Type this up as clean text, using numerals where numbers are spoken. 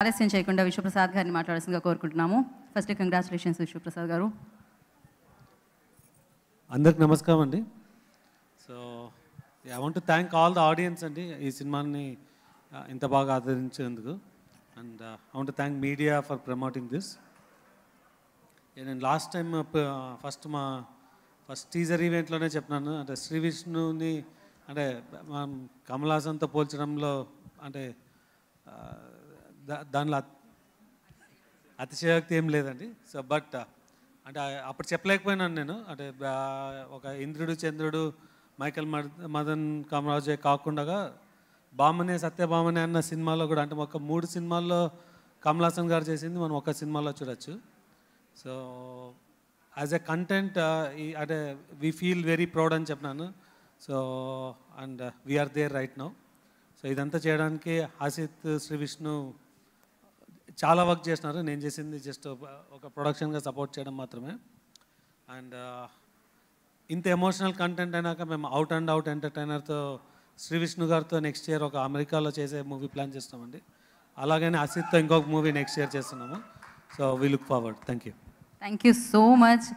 ఆలస్యం చేయకుండా విశ్వప్రసాద్ గారిని మాట్లాడాల్సిందిగా కోరుకుంటున్నాము. ఫస్ట్ కంగ్రాచులేషన్స్ విశ్వప్రసాద్ గారు. అందరికి నమస్కారం అండి. So I want to thank all the audience అండి ఈ సినిమాని ఇంత బాగా ఆదరించేందుకు. And I want to thank media for promoting this. నేను లాస్ట్ టైం ఫస్ట్ టీజర్ ఈవెంట్లోనే చెప్పినాను, అంటే శ్రీ విష్ణుని అంటే మనం కమల్ హాసన్తో పోల్చడంలో అంటే దానిలో అతిశయోక్తి ఏం లేదండి. సో బట్ అంటే అప్పుడు చెప్పలేకపోయినాను నేను. అంటే ఒక ఇంద్రుడు చంద్రుడు మైకల్ మదన్ కామరాజే కాకుండా బామనే సత్యభామనే అన్న సినిమాలో కూడా, అంటే ఒక 3 సినిమాల్లో కమల్ హాసన్ గారు చేసింది మనం ఒక సినిమాలో చూడొచ్చు. సో యాజ్ ఎ కంటెంట్ అంటే వీ ఫీల్ వెరీ ప్రౌడ్ అని చెప్పినాను. So and we're there right now. So ఇదంతా చేయడానికి ఆసిత్ శ్రీ విష్ణు చాలా వర్క్ చేసినారు. నేను చేసింది జస్ట్ ఒక ప్రొడక్షన్గా సపోర్ట్ చేయడం మాత్రమే. అండ్ ఇంత ఎమోషనల్ కంటెంట్ అయినాక మేము అవుట్ అండ్ అవుట్ ఎంటర్టైనర్తో శ్రీ విష్ణు గారితో నెక్స్ట్ ఇయర్ ఒక అమెరికాలో చేసే మూవీ ప్లాన్ చేస్తున్నామండి. అలాగనే ఆసిత్తో ఇంకొక మూవీ నెక్స్ట్ ఇయర్ చేస్తున్నాము. So we look forward. Thank you so much.